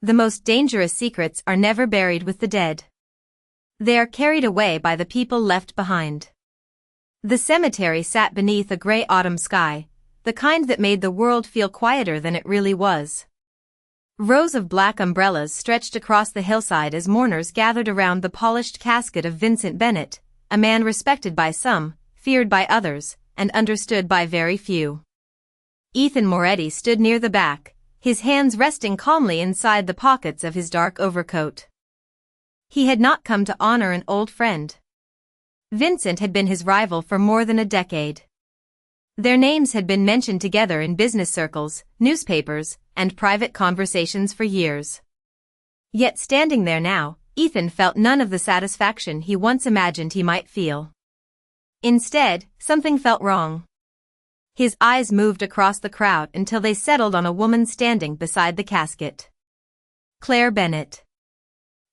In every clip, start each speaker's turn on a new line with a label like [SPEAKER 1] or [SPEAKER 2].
[SPEAKER 1] The most dangerous secrets are never buried with the dead. They are carried away by the people left behind. The cemetery sat beneath a gray autumn sky, the kind that made the world feel quieter than it really was. Rows of black umbrellas stretched across the hillside as mourners gathered around the polished casket of Vincent Bennett, a man respected by some, feared by others, and understood by very few. Ethan Moretti stood near the back, his hands resting calmly inside the pockets of his dark overcoat. He had not come to honor an old friend. Vincent had been his rival for more than a decade. Their names had been mentioned together in business circles, newspapers, and private conversations for years. Yet standing there now, Ethan felt none of the satisfaction he once imagined he might feel. Instead, something felt wrong. His eyes moved across the crowd until they settled on a woman standing beside the casket. Claire Bennett.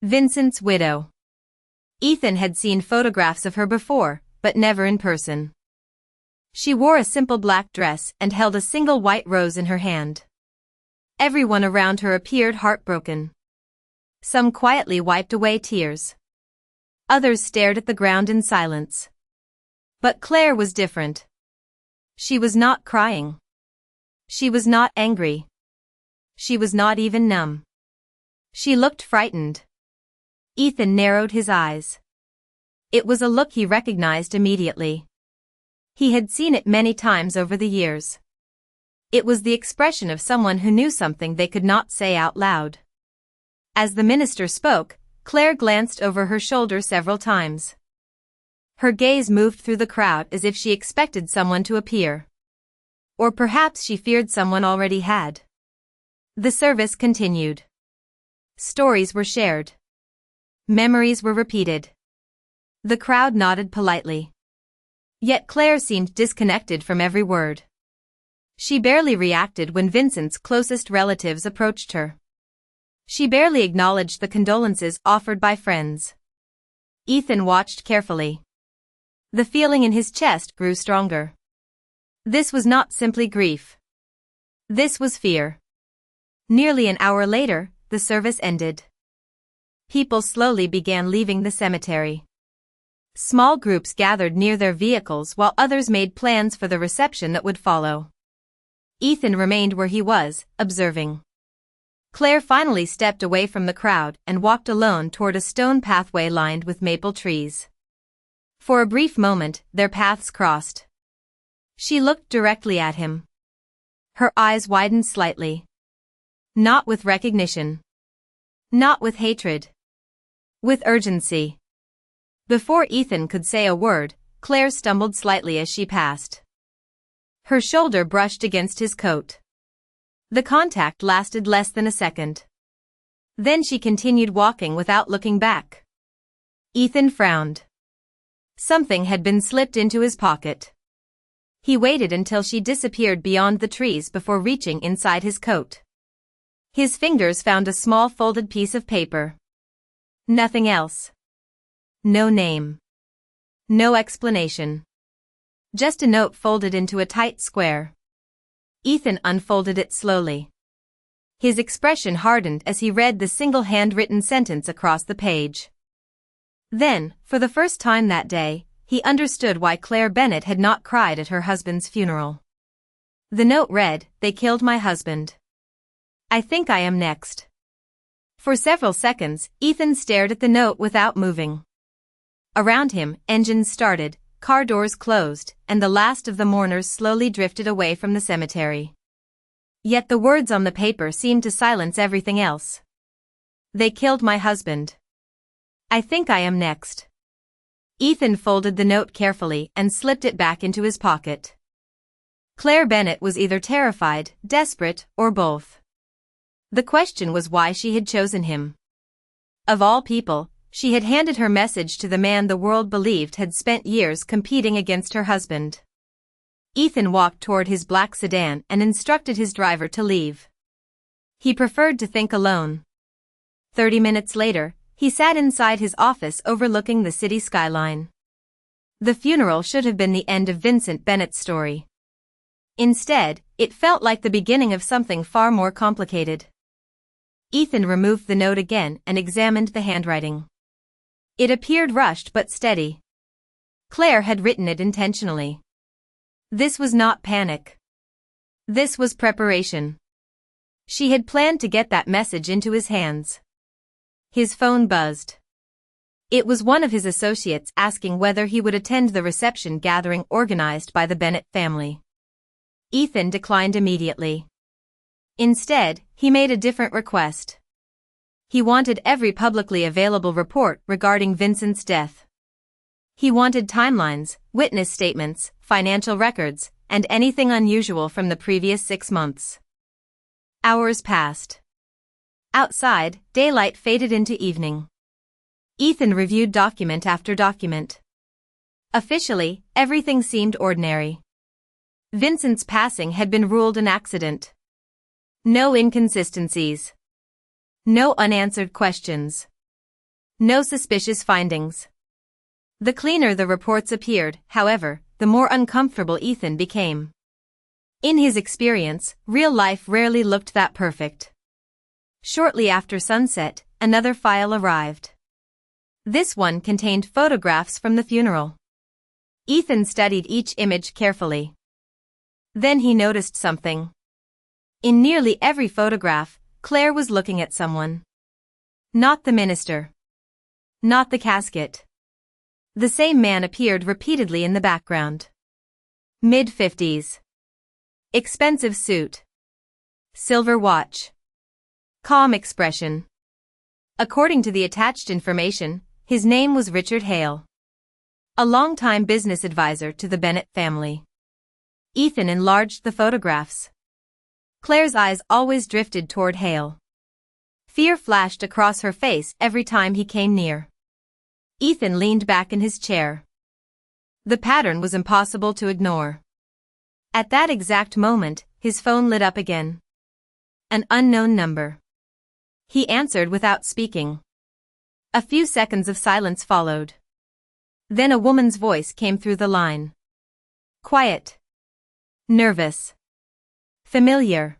[SPEAKER 1] Vincent's widow. Ethan had seen photographs of her before, but never in person. She wore a simple black dress and held a single white rose in her hand. Everyone around her appeared heartbroken. Some quietly wiped away tears. Others stared at the ground in silence. But Claire was different. She was not crying. She was not angry. She was not even numb. She looked frightened. Ethan narrowed his eyes. It was a look he recognized immediately. He had seen it many times over the years. It was the expression of someone who knew something they could not say out loud. As the minister spoke, Claire glanced over her shoulder several times. Her gaze moved through the crowd as if she expected someone to appear. Or perhaps she feared someone already had. The service continued. Stories were shared. Memories were repeated. The crowd nodded politely. Yet Claire seemed disconnected from every word. She barely reacted when Vincent's closest relatives approached her. She barely acknowledged the condolences offered by friends. Ethan watched carefully. The feeling in his chest grew stronger. This was not simply grief. This was fear. Nearly an hour later, the service ended. People slowly began leaving the cemetery. Small groups gathered near their vehicles while others made plans for the reception that would follow. Ethan remained where he was, observing. Claire finally stepped away from the crowd and walked alone toward a stone pathway lined with maple trees. For a brief moment, their paths crossed. She looked directly at him. Her eyes widened slightly. Not with recognition. Not with hatred. With urgency. Before Ethan could say a word, Claire stumbled slightly as she passed. Her shoulder brushed against his coat. The contact lasted less than a second. Then she continued walking without looking back. Ethan frowned. Something had been slipped into his pocket. He waited until she disappeared beyond the trees before reaching inside his coat. His fingers found a small folded piece of paper. Nothing else. No name. No explanation. Just a note folded into a tight square. Ethan unfolded it slowly. His expression hardened as he read the single handwritten sentence across the page. Then, for the first time that day, he understood why Claire Bennett had not cried at her husband's funeral. The note read, "They killed my husband. I think I am next." For several seconds, Ethan stared at the note without moving. Around him, engines started, car doors closed, and the last of the mourners slowly drifted away from the cemetery. Yet the words on the paper seemed to silence everything else. They killed my husband. I think I am next. Ethan folded the note carefully and slipped it back into his pocket. Claire Bennett was either terrified, desperate, or both. The question was why she had chosen him. Of all people, she had handed her message to the man the world believed had spent years competing against her husband. Ethan walked toward his black sedan and instructed his driver to leave. He preferred to think alone. 30 minutes later, he sat inside his office overlooking the city skyline. The funeral should have been the end of Vincent Bennett's story. Instead, it felt like the beginning of something far more complicated. Ethan removed the note again and examined the handwriting. It appeared rushed but steady. Claire had written it intentionally. This was not panic. This was preparation. She had planned to get that message into his hands. His phone buzzed. It was one of his associates asking whether he would attend the reception gathering organized by the Bennett family. Ethan declined immediately. Instead, he made a different request. He wanted every publicly available report regarding Vincent's death. He wanted timelines, witness statements, financial records, and anything unusual from the previous 6 months. Hours passed. Outside, daylight faded into evening. Ethan reviewed document after document. Officially, everything seemed ordinary. Vincent's passing had been ruled an accident. No inconsistencies. No unanswered questions. No suspicious findings. The cleaner the reports appeared, however, the more uncomfortable Ethan became. In his experience, real life rarely looked that perfect. Shortly after sunset, another file arrived. This one contained photographs from the funeral. Ethan studied each image carefully. Then he noticed something. In nearly every photograph, Claire was looking at someone. Not the minister. Not the casket. The same man appeared repeatedly in the background. Mid-50s. Expensive suit. Silver watch. Calm expression. According to the attached information, his name was Richard Hale. A longtime business advisor to the Bennett family. Ethan enlarged the photographs. Claire's eyes always drifted toward Hale. Fear flashed across her face every time he came near. Ethan leaned back in his chair. The pattern was impossible to ignore. At that exact moment, his phone lit up again. An unknown number. He answered without speaking. A few seconds of silence followed. Then a woman's voice came through the line. Quiet. Nervous. Familiar.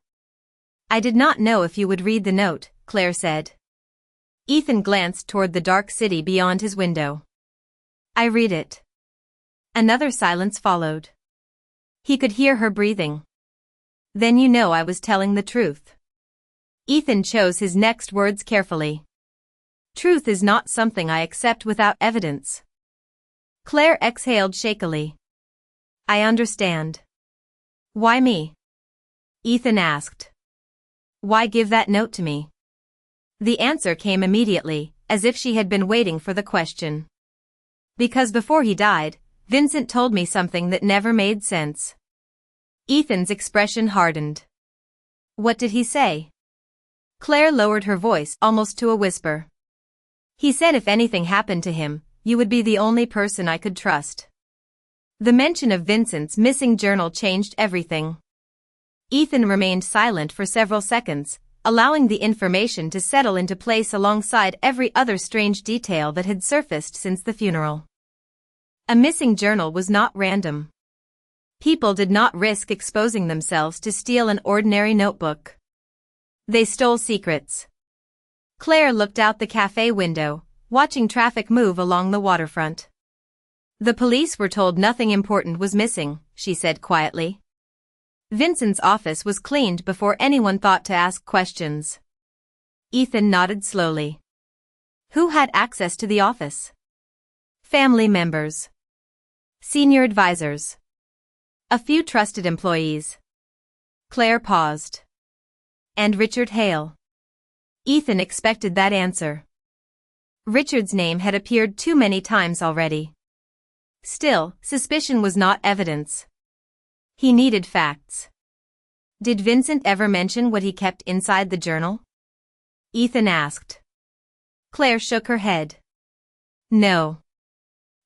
[SPEAKER 1] I did not know if you would read the note, Claire said. Ethan glanced toward the dark city beyond his window. I read it. Another silence followed. He could hear her breathing. Then you know I was telling the truth. Ethan chose his next words carefully. Truth is not something I accept without evidence. Claire exhaled shakily. I understand. Why me? Ethan asked. Why give that note to me? The answer came immediately, as if she had been waiting for the question. Because before he died, Vincent told me something that never made sense. Ethan's expression hardened. What did he say? Claire lowered her voice almost to a whisper. He said if anything happened to him, you would be the only person I could trust. The mention of Vincent's missing journal changed everything. Ethan remained silent for several seconds, allowing the information to settle into place alongside every other strange detail that had surfaced since the funeral. A missing journal was not random. People did not risk exposing themselves to steal an ordinary notebook. They stole secrets. Claire looked out the cafe window, watching traffic move along the waterfront. The police were told nothing important was missing, she said quietly. Vincent's office was cleaned before anyone thought to ask questions. Ethan nodded slowly. Who had access to the office? Family members. Senior advisors. A few trusted employees. Claire paused. And Richard Hale. Ethan expected that answer. Richard's name had appeared too many times already. Still, suspicion was not evidence. He needed facts. Did Vincent ever mention what he kept inside the journal? Ethan asked. Claire shook her head. No.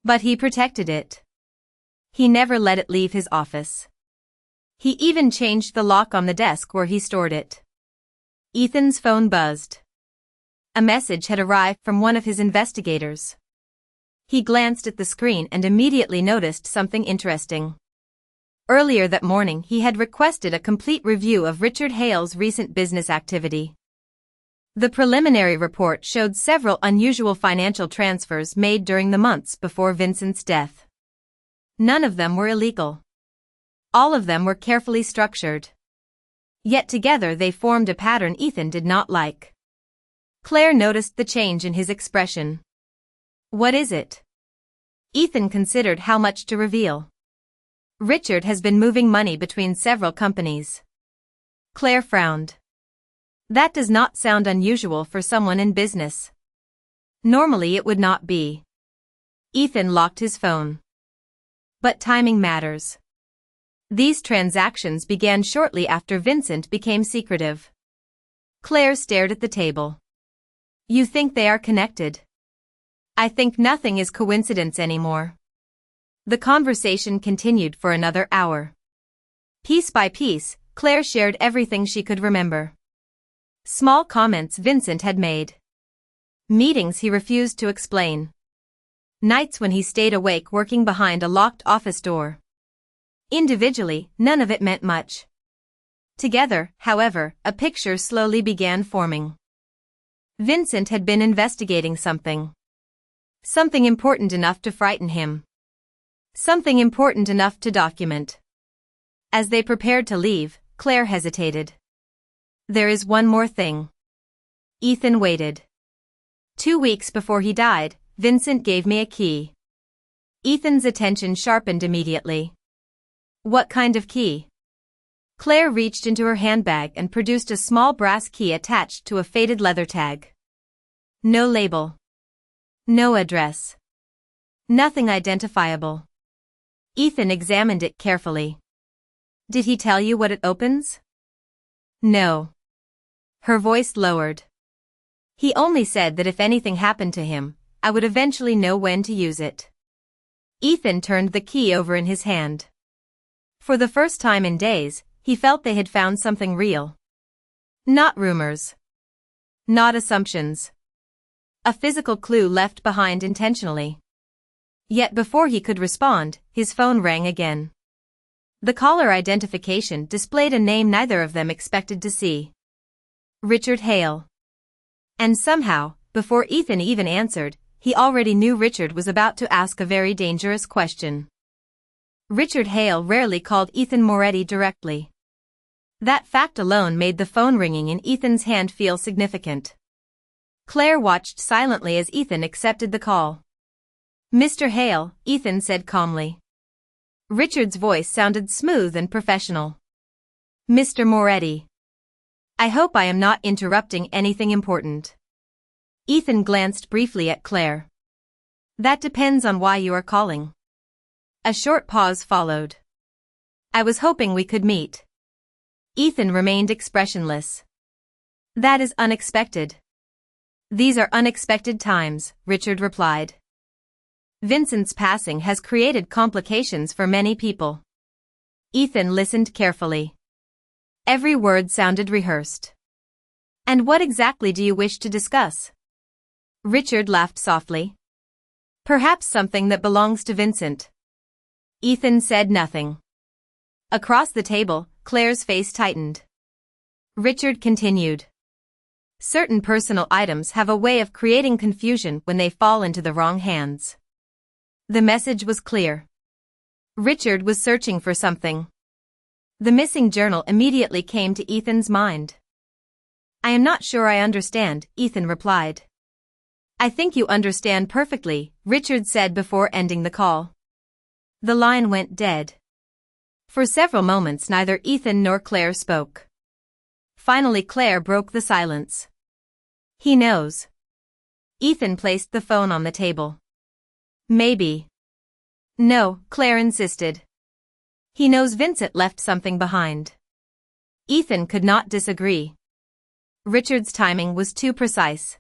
[SPEAKER 1] But he protected it. He never let it leave his office. He even changed the lock on the desk where he stored it. Ethan's phone buzzed. A message had arrived from one of his investigators. He glanced at the screen and immediately noticed something interesting. Earlier that morning he had requested a complete review of Richard Hale's recent business activity. The preliminary report showed several unusual financial transfers made during the months before Vincent's death. None of them were illegal. All of them were carefully structured. Yet together they formed a pattern Ethan did not like. Claire noticed the change in his expression. "What is it?" Ethan considered how much to reveal. "Richard has been moving money between several companies." Claire frowned. "That does not sound unusual for someone in business. Normally it would not be." Ethan locked his phone. "But timing matters." These transactions began shortly after Vincent became secretive. Claire stared at the table. "You think they are connected?" "I think nothing is coincidence anymore." The conversation continued for another hour. Piece by piece, Claire shared everything she could remember. Small comments Vincent had made. Meetings he refused to explain. Nights when he stayed awake working behind a locked office door. Individually, none of it meant much. Together, however, a picture slowly began forming. Vincent had been investigating something. Something important enough to frighten him. Something important enough to document. As they prepared to leave, Claire hesitated. "There is one more thing." Ethan waited. 2 weeks before he died, Vincent gave me a key." Ethan's attention sharpened immediately. "What kind of key?" Claire reached into her handbag and produced a small brass key attached to a faded leather tag. No label. No address. Nothing identifiable. Ethan examined it carefully. "Did he tell you what it opens?" "No." Her voice lowered. "He only said that if anything happened to him, I would eventually know when to use it." Ethan turned the key over in his hand. For the first time in days, he felt they had found something real. Not rumors. Not assumptions. A physical clue left behind intentionally. Yet before he could respond, his phone rang again. The caller identification displayed a name neither of them expected to see. Richard Hale. And somehow, before Ethan even answered, he already knew Richard was about to ask a very dangerous question. Richard Hale rarely called Ethan Moretti directly. That fact alone made the phone ringing in Ethan's hand feel significant. Claire watched silently as Ethan accepted the call. "Mr. Hale," Ethan said calmly. Richard's voice sounded smooth and professional. "Mr. Moretti. I hope I am not interrupting anything important." Ethan glanced briefly at Claire. "That depends on why you are calling." A short pause followed. "I was hoping we could meet." Ethan remained expressionless. "That is unexpected." "These are unexpected times," Richard replied. "Vincent's passing has created complications for many people." Ethan listened carefully. Every word sounded rehearsed. "And what exactly do you wish to discuss?" Richard laughed softly. "Perhaps something that belongs to Vincent." Ethan said nothing. Across the table, Claire's face tightened. Richard continued. "Certain personal items have a way of creating confusion when they fall into the wrong hands." The message was clear. Richard was searching for something. The missing journal immediately came to Ethan's mind. "I am not sure I understand," Ethan replied. "I think you understand perfectly," Richard said before ending the call. The line went dead. For several moments neither Ethan nor Claire spoke. Finally Claire broke the silence. "He knows." Ethan placed the phone on the table. "Maybe." "No," Claire insisted. "He knows Vincent left something behind." Ethan could not disagree. Richard's timing was too precise.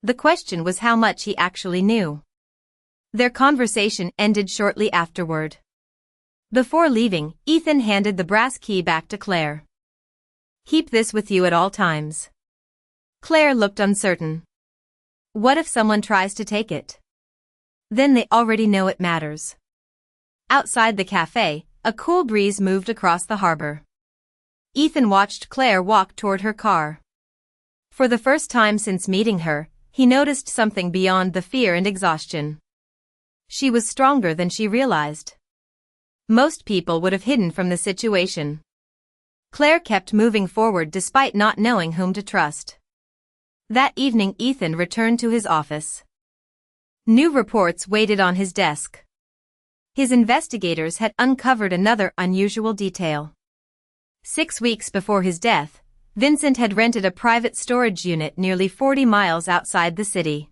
[SPEAKER 1] The question was how much he actually knew. Their conversation ended shortly afterward. Before leaving, Ethan handed the brass key back to Claire. "Keep this with you at all times." Claire looked uncertain. What if someone tries to take it? Then they already know it matters. Outside the cafe, a cool breeze moved across the harbor. Ethan watched Claire walk toward her car. For the first time since meeting her, he noticed something beyond the fear and exhaustion. She was stronger than she realized. Most people would have hidden from the situation. Claire kept moving forward despite not knowing whom to trust. That evening Ethan returned to his office. New reports waited on his desk. His investigators had uncovered another unusual detail. 6 weeks before his death, Vincent had rented a private storage unit nearly 40 miles outside the city.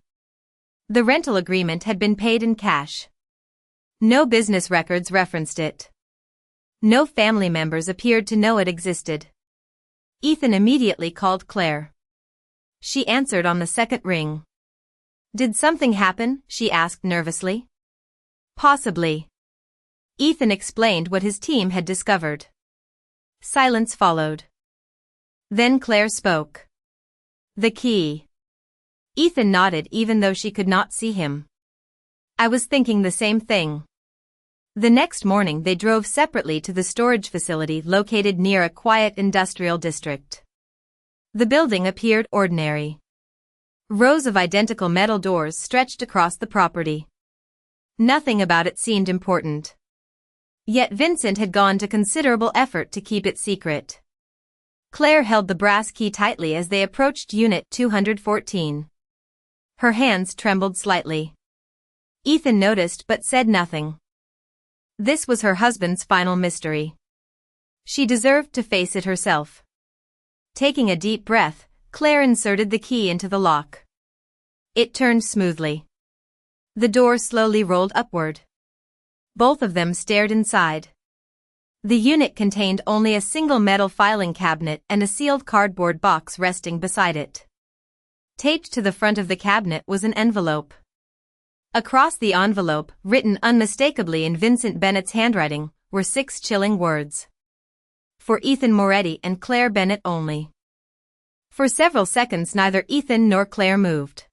[SPEAKER 1] The rental agreement had been paid in cash. No business records referenced it. No family members appeared to know it existed. Ethan immediately called Claire. She answered on the second ring. "Did something happen?" she asked nervously. "Possibly." Ethan explained what his team had discovered. Silence followed. Then Claire spoke. "The key." Ethan nodded even though she could not see him. "I was thinking the same thing." The next morning they drove separately to the storage facility located near a quiet industrial district. The building appeared ordinary. Rows of identical metal doors stretched across the property. Nothing about it seemed important. Yet Vincent had gone to considerable effort to keep it secret. Claire held the brass key tightly as they approached Unit 214. Her hands trembled slightly. Ethan noticed but said nothing. This was her husband's final mystery. She deserved to face it herself. Taking a deep breath, Claire inserted the key into the lock. It turned smoothly. The door slowly rolled upward. Both of them stared inside. The unit contained only a single metal filing cabinet and a sealed cardboard box resting beside it. Taped to the front of the cabinet was an envelope. Across the envelope, written unmistakably in Vincent Bennett's handwriting, were 6 chilling words. For Ethan Moretti and Claire Bennett only. For several seconds neither Ethan nor Claire moved.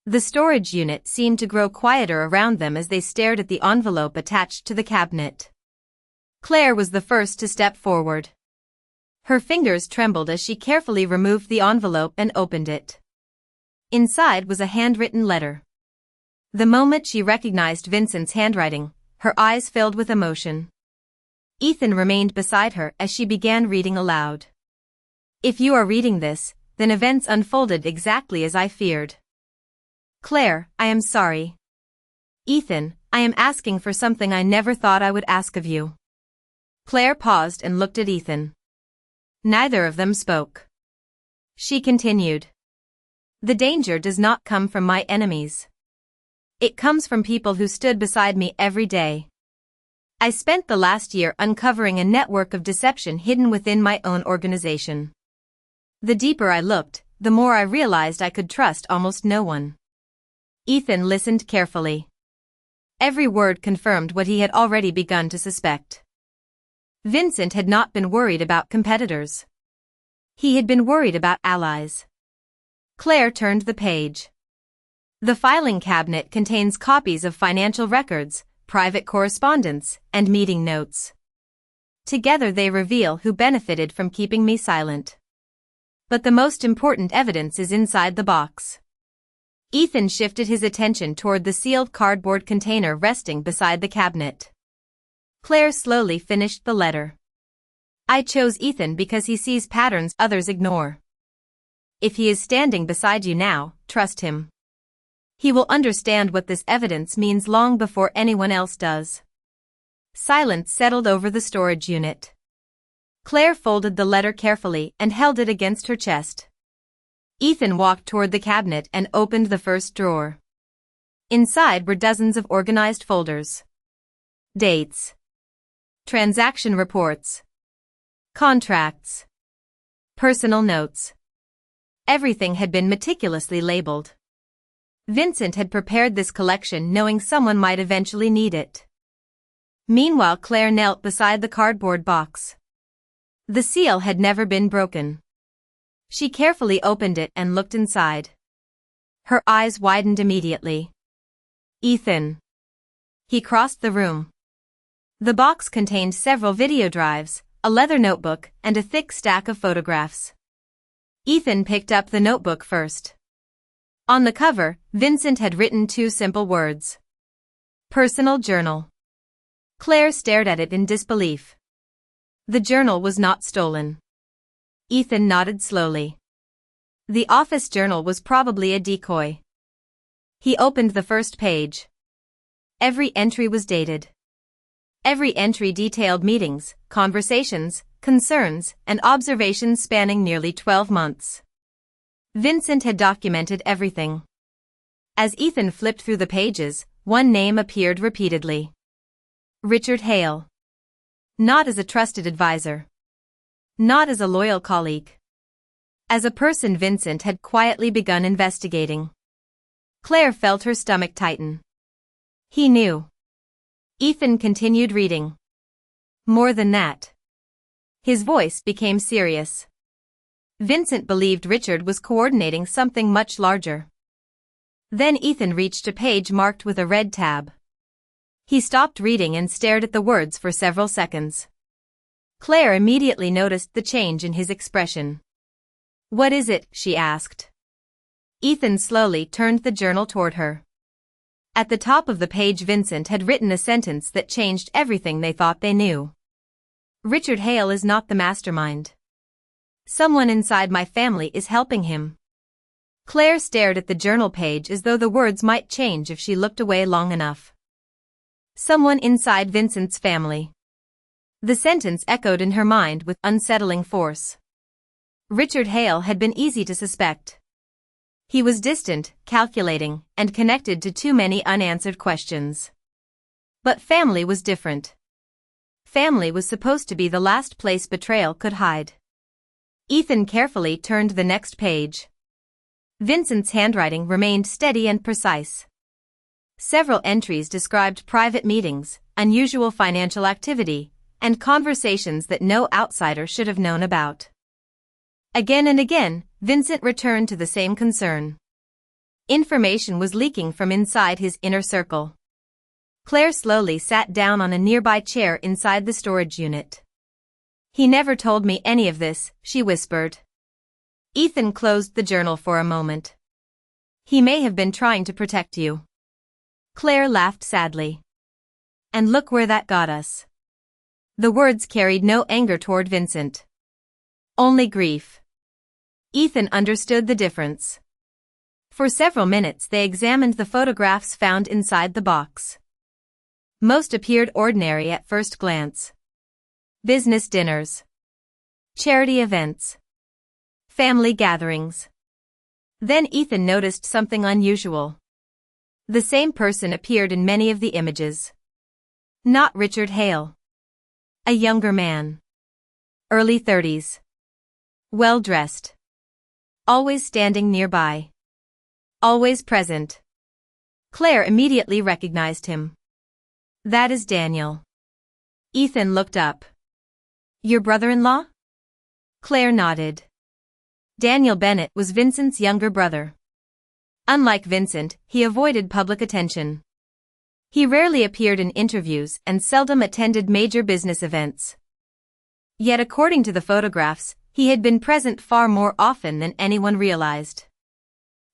[SPEAKER 1] The storage unit seemed to grow quieter around them as they stared at the envelope attached to the cabinet. Claire was the first to step forward. Her fingers trembled as she carefully removed the envelope and opened it. Inside was a handwritten letter. The moment she recognized Vincent's handwriting, her eyes filled with emotion. Ethan remained beside her as she began reading aloud. "If you are reading this, then events unfolded exactly as I feared. Claire, I am sorry. Ethan, I am asking for something I never thought I would ask of you." Claire paused and looked at Ethan. Neither of them spoke. She continued. "The danger does not come from my enemies. It comes from people who stood beside me every day. I spent the last year uncovering a network of deception hidden within my own organization. The deeper I looked, the more I realized I could trust almost no one." Ethan listened carefully. Every word confirmed what he had already begun to suspect. Vincent had not been worried about competitors. He had been worried about allies. Claire turned the page. The filing cabinet contains copies of financial records, private correspondence, and meeting notes. Together they reveal who benefited from keeping me silent. But the most important evidence is inside the box. Ethan shifted his attention toward the sealed cardboard container resting beside the cabinet. Claire slowly finished the letter. "I chose Ethan because he sees patterns others ignore. If he is standing beside you now, trust him. He will understand what this evidence means long before anyone else does." Silence settled over the storage unit. Claire folded the letter carefully and held it against her chest. Ethan walked toward the cabinet and opened the first drawer. Inside were dozens of organized folders. Dates. Transaction reports. Contracts. Personal notes. Everything had been meticulously labeled. Vincent had prepared this collection knowing someone might eventually need it. Meanwhile Claire knelt beside the cardboard box. The seal had never been broken. She carefully opened it and looked inside. Her eyes widened immediately. "Ethan." He crossed the room. The box contained several video drives, a leather notebook, and a thick stack of photographs. Ethan picked up the notebook first. On the cover, Vincent had written two simple words. Personal journal. Claire stared at it in disbelief. The journal was not stolen. Ethan nodded slowly. The office journal was probably a decoy. He opened the first page. Every entry was dated. Every entry detailed meetings, conversations, concerns, and observations spanning nearly 12 months. Vincent had documented everything. As Ethan flipped through the pages, one name appeared repeatedly. Richard Hale. Not as a trusted advisor. Not as a loyal colleague. As a person Vincent had quietly begun investigating. Claire felt her stomach tighten. He knew. Ethan continued reading. More than that. His voice became serious. Vincent believed Richard was coordinating something much larger. Then Ethan reached a page marked with a red tab. He stopped reading and stared at the words for several seconds. Claire immediately noticed the change in his expression. What is it? She asked. Ethan slowly turned the journal toward her. At the top of the page Vincent had written a sentence that changed everything they thought they knew. Richard Hale is not the mastermind. Someone inside my family is helping him. Claire stared at the journal page as though the words might change if she looked away long enough. Someone inside Vincent's family. The sentence echoed in her mind with unsettling force. Richard Hale had been easy to suspect. He was distant, calculating, and connected to too many unanswered questions. But family was different. Family was supposed to be the last place betrayal could hide. Ethan carefully turned the next page. Vincent's handwriting remained steady and precise. Several entries described private meetings, unusual financial activity, and conversations that no outsider should have known about. Again and again, Vincent returned to the same concern. Information was leaking from inside his inner circle. Claire slowly sat down on a nearby chair inside the storage unit. He never told me any of this, she whispered. Ethan closed the journal for a moment. He may have been trying to protect you. Claire laughed sadly. And look where that got us. The words carried no anger toward Vincent. Only grief. Ethan understood the difference. For several minutes they examined the photographs found inside the box. Most appeared ordinary at first glance. Business dinners. Charity events. Family gatherings. Then Ethan noticed something unusual. The same person appeared in many of the images. Not Richard Hale. A younger man. Early 30s. Well-dressed. Always standing nearby. Always present. Claire immediately recognized him. That is Daniel. Ethan looked up. Your brother-in-law? Claire nodded. Daniel Bennett was Vincent's younger brother. Unlike Vincent, he avoided public attention. He rarely appeared in interviews and seldom attended major business events. Yet according to the photographs, he had been present far more often than anyone realized.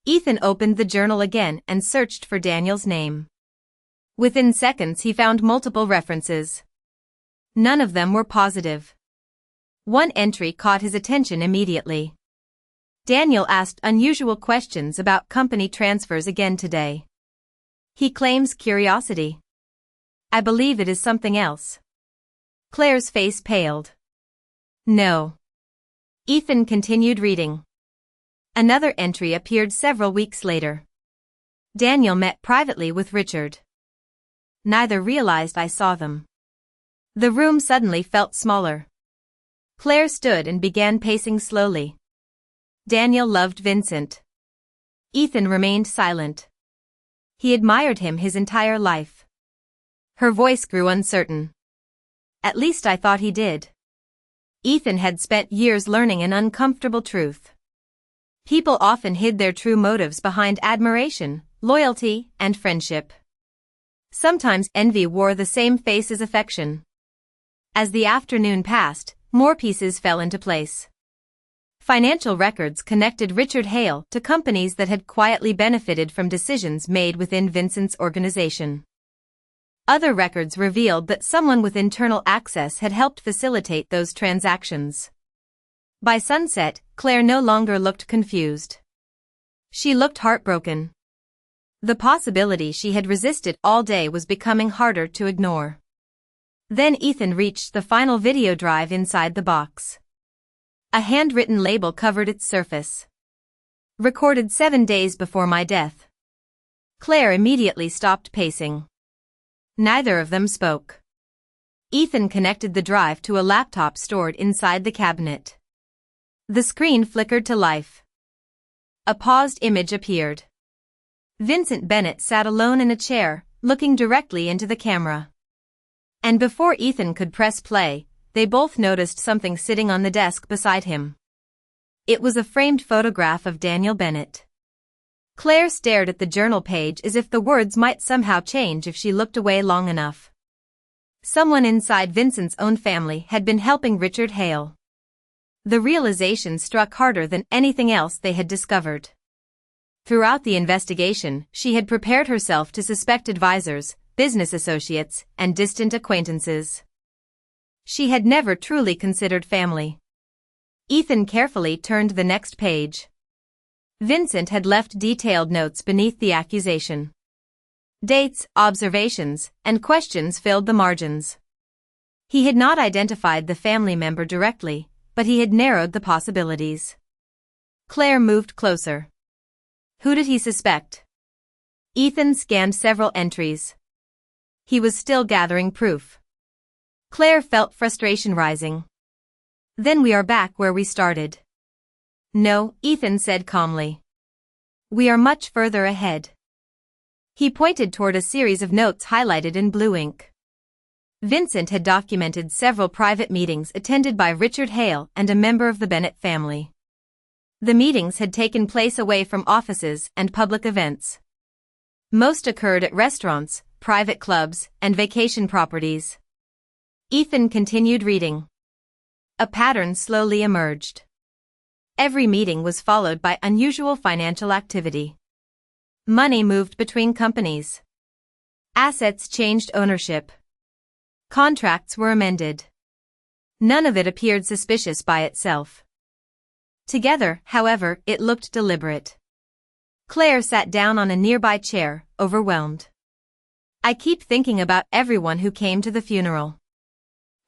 [SPEAKER 1] Ethan opened the journal again and searched for Daniel's name. Within seconds he found multiple references. None of them were positive. One entry caught his attention immediately. Daniel asked unusual questions about company transfers again today. He claims curiosity. I believe it is something else. Claire's face paled. No. Ethan continued reading. Another entry appeared several weeks later. Daniel met privately with Richard. Neither realized I saw them. The room suddenly felt smaller. Claire stood and began pacing slowly. Daniel loved Vincent. Ethan remained silent. He admired him his entire life. Her voice grew uncertain. At least I thought he did. Ethan had spent years learning an uncomfortable truth. People often hid their true motives behind admiration, loyalty, and friendship. Sometimes envy wore the same face as affection. As the afternoon passed, more pieces fell into place. Financial records connected Richard Hale to companies that had quietly benefited from decisions made within Vincent's organization. Other records revealed that someone with internal access had helped facilitate those transactions. By sunset, Claire no longer looked confused. She looked heartbroken. The possibility she had resisted all day was becoming harder to ignore. Then Ethan reached the final video drive inside the box. A handwritten label covered its surface. Recorded 7 days before my death. Claire immediately stopped pacing. Neither of them spoke. Ethan connected the drive to a laptop stored inside the cabinet. The screen flickered to life. A paused image appeared. Vincent Bennett sat alone in a chair, looking directly into the camera. And before Ethan could press play, they both noticed something sitting on the desk beside him. It was a framed photograph of Daniel Bennett. Claire stared at the journal page as if the words might somehow change if she looked away long enough. Someone inside Vincent's own family had been helping Richard Hale. The realization struck harder than anything else they had discovered. Throughout the investigation, she had prepared herself to suspect advisors, business associates, and distant acquaintances. She had never truly considered family. Ethan carefully turned the next page. Vincent had left detailed notes beneath the accusation. Dates, observations, and questions filled the margins. He had not identified the family member directly, but he had narrowed the possibilities. Claire moved closer. Who did he suspect? Ethan scanned several entries. He was still gathering proof. Claire felt frustration rising. Then we are back where we started. No, Ethan said calmly. We are much further ahead. He pointed toward a series of notes highlighted in blue ink. Vincent had documented several private meetings attended by Richard Hale and a member of the Bennett family. The meetings had taken place away from offices and public events. Most occurred at restaurants, private clubs, and vacation properties. Ethan continued reading. A pattern slowly emerged. Every meeting was followed by unusual financial activity. Money moved between companies. Assets changed ownership. Contracts were amended. None of it appeared suspicious by itself. Together, however, it looked deliberate. Claire sat down on a nearby chair, overwhelmed. I keep thinking about everyone who came to the funeral.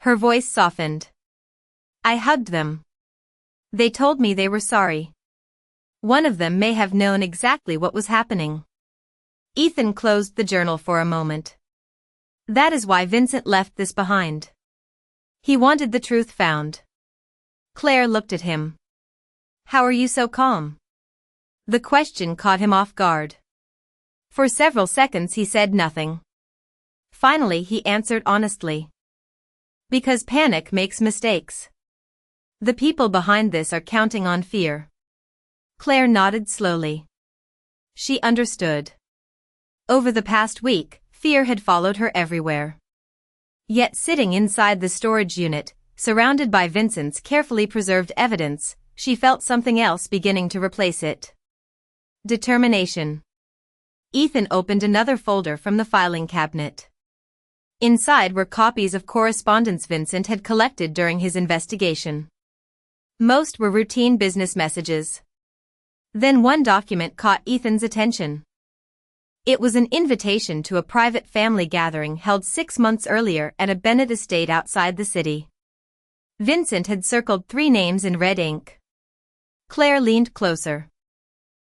[SPEAKER 1] Her voice softened. I hugged them. They told me they were sorry. One of them may have known exactly what was happening. Ethan closed the journal for a moment. That is why Vincent left this behind. He wanted the truth found. Claire looked at him. How are you so calm? The question caught him off guard. For several seconds he said nothing. Finally he answered honestly. Because panic makes mistakes. The people behind this are counting on fear. Claire nodded slowly. She understood. Over the past week, fear had followed her everywhere. Yet sitting inside the storage unit, surrounded by Vincent's carefully preserved evidence, she felt something else beginning to replace it. Determination. Ethan opened another folder from the filing cabinet. Inside were copies of correspondence Vincent had collected during his investigation. Most were routine business messages. Then one document caught Ethan's attention. It was an invitation to a private family gathering held 6 months earlier at a Bennett estate outside the city. Vincent had circled 3 names in red ink. Claire leaned closer.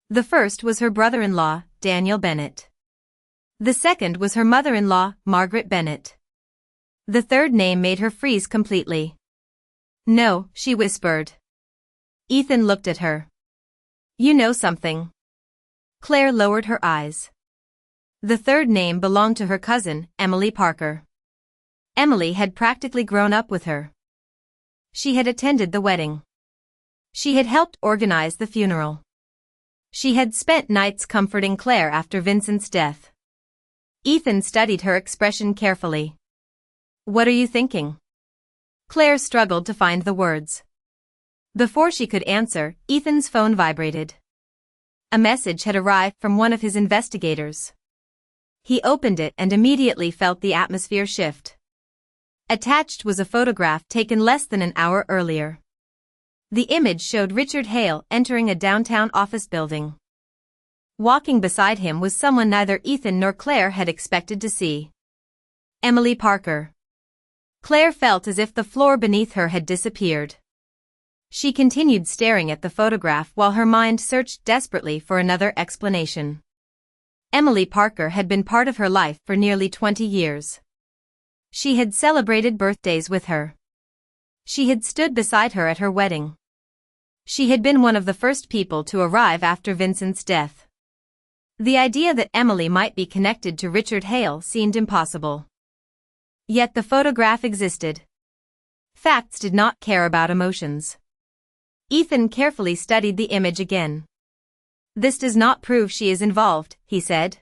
[SPEAKER 1] The first was her brother-in-law, Daniel Bennett. The second was her mother-in-law, Margaret Bennett. The third name made her freeze completely. No, she whispered. Ethan looked at her. You know something. Claire lowered her eyes. The third name belonged to her cousin, Emily Parker. Emily had practically grown up with her. She had attended the wedding. She had helped organize the funeral. She had spent nights comforting Claire after Vincent's death. Ethan studied her expression carefully. What are you thinking? Claire struggled to find the words. Before she could answer, Ethan's phone vibrated. A message had arrived from one of his investigators. He opened it and immediately felt the atmosphere shift. Attached was a photograph taken less than an hour earlier. The image showed Richard Hale entering a downtown office building. Walking beside him was someone neither Ethan nor Claire had expected to see. Emily Parker. Claire felt as if the floor beneath her had disappeared. She continued staring at the photograph while her mind searched desperately for another explanation. Emily Parker had been part of her life for nearly 20 years. She had celebrated birthdays with her. She had stood beside her at her wedding. She had been one of the first people to arrive after Vincent's death. The idea that Emily might be connected to Richard Hale seemed impossible. Yet the photograph existed. Facts did not care about emotions. Ethan carefully studied the image again. "This does not prove she is involved," he said.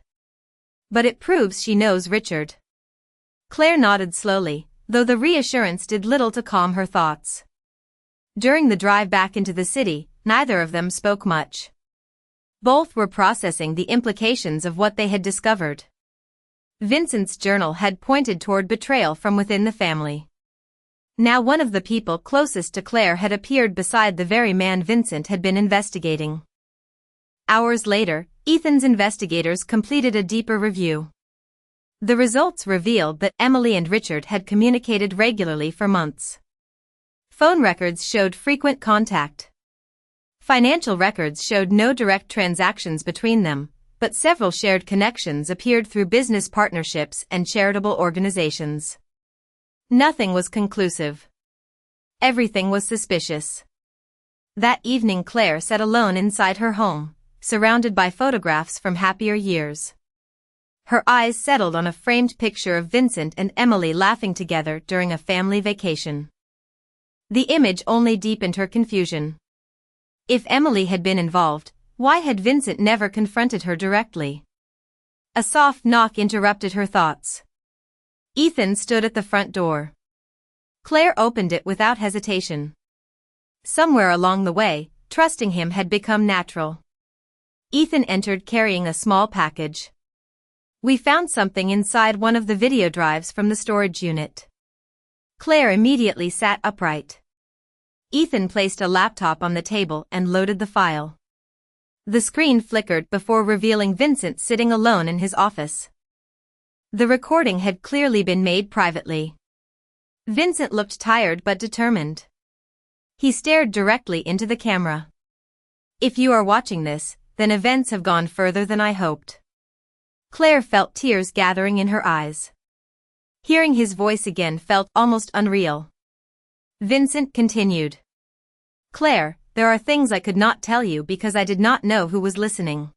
[SPEAKER 1] "But it proves she knows Richard." Claire nodded slowly, though the reassurance did little to calm her thoughts. During the drive back into the city, neither of them spoke much. Both were processing the implications of what they had discovered. Vincent's journal had pointed toward betrayal from within the family. Now one of the people closest to Claire had appeared beside the very man Vincent had been investigating. Hours later, Ethan's investigators completed a deeper review. The results revealed that Emily and Richard had communicated regularly for months. Phone records showed frequent contact. Financial records showed no direct transactions between them, but several shared connections appeared through business partnerships and charitable organizations. Nothing was conclusive. Everything was suspicious. That evening Claire sat alone inside her home, surrounded by photographs from happier years. Her eyes settled on a framed picture of Vincent and Emily laughing together during a family vacation. The image only deepened her confusion. If Emily had been involved, why had Vincent never confronted her directly? A soft knock interrupted her thoughts. Ethan stood at the front door. Claire opened it without hesitation. Somewhere along the way, trusting him had become natural. Ethan entered carrying a small package. "We found something inside one of the video drives from the storage unit." Claire immediately sat upright. Ethan placed a laptop on the table and loaded the file. The screen flickered before revealing Vincent sitting alone in his office. The recording had clearly been made privately. Vincent looked tired but determined. He stared directly into the camera. "If you are watching this, then events have gone further than I hoped." Claire felt tears gathering in her eyes. Hearing his voice again felt almost unreal. Vincent continued. "Claire, there are things I could not tell you because I did not know who was listening.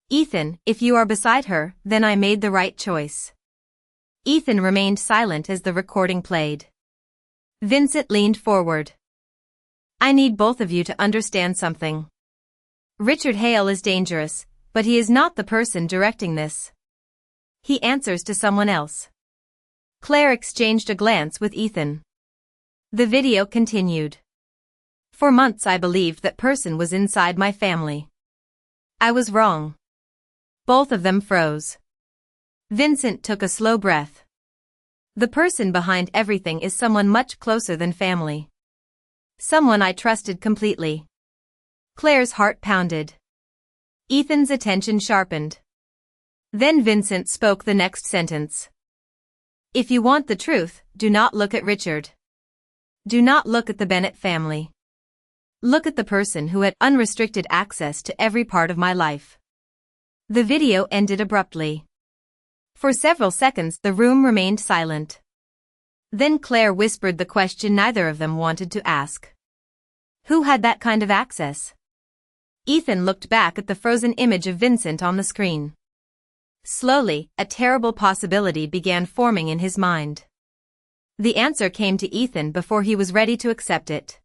[SPEAKER 1] Ethan, if you are beside her, then I made the right choice." Ethan remained silent as the recording played. Vincent leaned forward. "I need both of you to understand something. Richard Hale is dangerous, but he is not the person directing this. He answers to someone else." Claire exchanged a glance with Ethan. The video continued. "For months I believed that person was inside my family. I was wrong." Both of them froze. Vincent took a slow breath. "The person behind everything is someone much closer than family. Someone I trusted completely." Claire's heart pounded. Ethan's attention sharpened. Then Vincent spoke the next sentence. "If you want the truth, do not look at Richard. Do not look at the Bennett family. Look at the person who had unrestricted access to every part of my life." The video ended abruptly. For several seconds the room remained silent. Then Claire whispered the question neither of them wanted to ask. Who had that kind of access? Ethan looked back at the frozen image of Vincent on the screen. Slowly, a terrible possibility began forming in his mind. The answer came to Ethan before he was ready to accept it.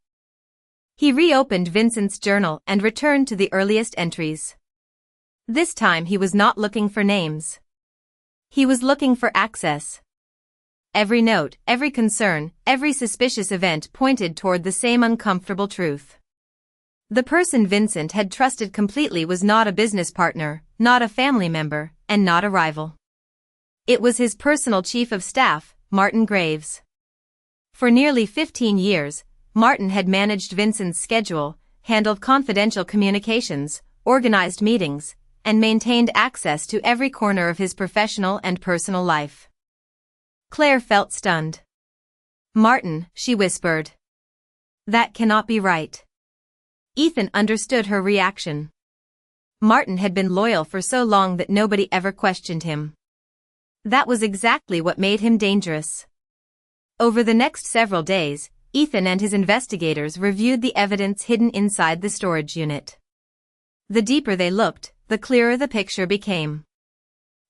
[SPEAKER 1] He reopened Vincent's journal and returned to the earliest entries. This time he was not looking for names. He was looking for access. every note, every concern, every suspicious event pointed toward the same uncomfortable truth. The person Vincent had trusted completely was not a business partner, not a family member, and not a rival. It was his personal chief of staff, Martin Graves. For nearly 15 years, Martin had managed Vincent's schedule, handled confidential communications, organized meetings, and maintained access to every corner of his professional and personal life. Claire felt stunned. "Martin," she whispered. "That cannot be right." Ethan understood her reaction. Martin had been loyal for so long that nobody ever questioned him. That was exactly what made him dangerous. Over the next several days, Ethan and his investigators reviewed the evidence hidden inside the storage unit. The deeper they looked, the clearer the picture became.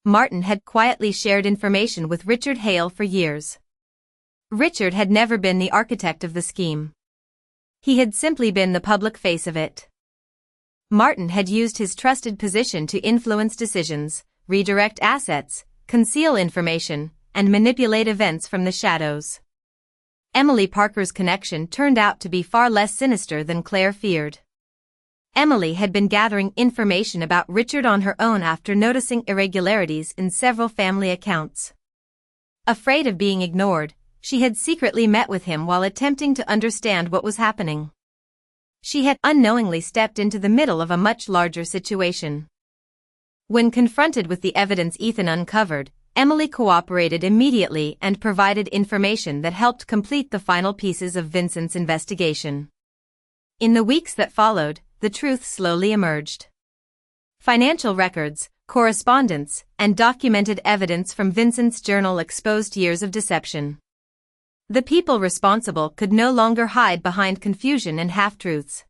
[SPEAKER 1] Martin had quietly shared information with Richard Hale for years. Richard had never been the architect of the scheme. He had simply been the public face of it. Martin had used his trusted position to influence decisions, redirect assets, conceal information, and manipulate events from the shadows. Emily Parker's connection turned out to be far less sinister than Claire feared. Emily had been gathering information about Richard on her own after noticing irregularities in several family accounts. Afraid of being ignored, she had secretly met with him while attempting to understand what was happening. She had unknowingly stepped into the middle of a much larger situation. When confronted with the evidence Ethan uncovered, Emily cooperated immediately and provided information that helped complete the final pieces of Vincent's investigation. In the weeks that followed, the truth slowly emerged. Financial records, correspondence, and documented evidence from Vincent's journal exposed years of deception. The people responsible could no longer hide behind confusion and half-truths.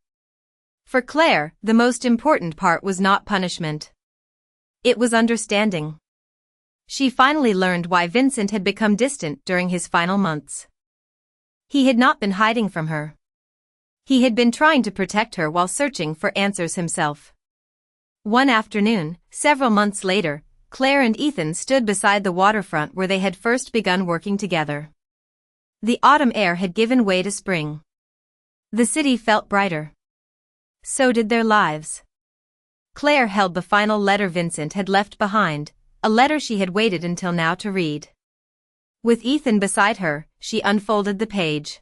[SPEAKER 1] For Claire, the most important part was not punishment. It was understanding. She finally learned why Vincent had become distant during his final months. He had not been hiding from her. He had been trying to protect her while searching for answers himself. One afternoon, several months later, Claire and Ethan stood beside the waterfront where they had first begun working together. The autumn air had given way to spring. The city felt brighter. So did their lives. Claire held the final letter Vincent had left behind, a letter she had waited until now to read. With Ethan beside her, she unfolded the page.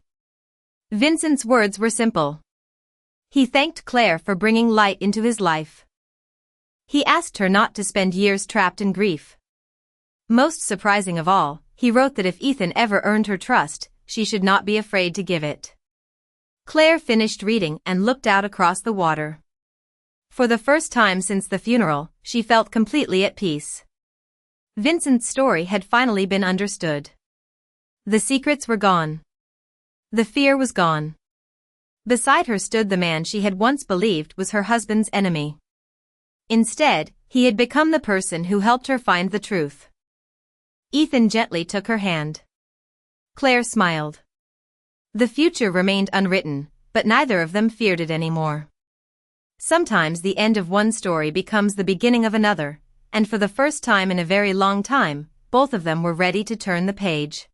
[SPEAKER 1] Vincent's words were simple. He thanked Claire for bringing light into his life. He asked her not to spend years trapped in grief. Most surprising of all, he wrote that if Ethan ever earned her trust, she should not be afraid to give it. Claire finished reading and looked out across the water. For the first time since the funeral, she felt completely at peace. Vincent's story had finally been understood. The secrets were gone. The fear was gone. Beside her stood the man she had once believed was her husband's enemy. Instead, he had become the person who helped her find the truth. Ethan gently took her hand. Claire smiled. The future remained unwritten, but neither of them feared it anymore. Sometimes the end of one story becomes the beginning of another, and for the first time in a very long time, both of them were ready to turn the page.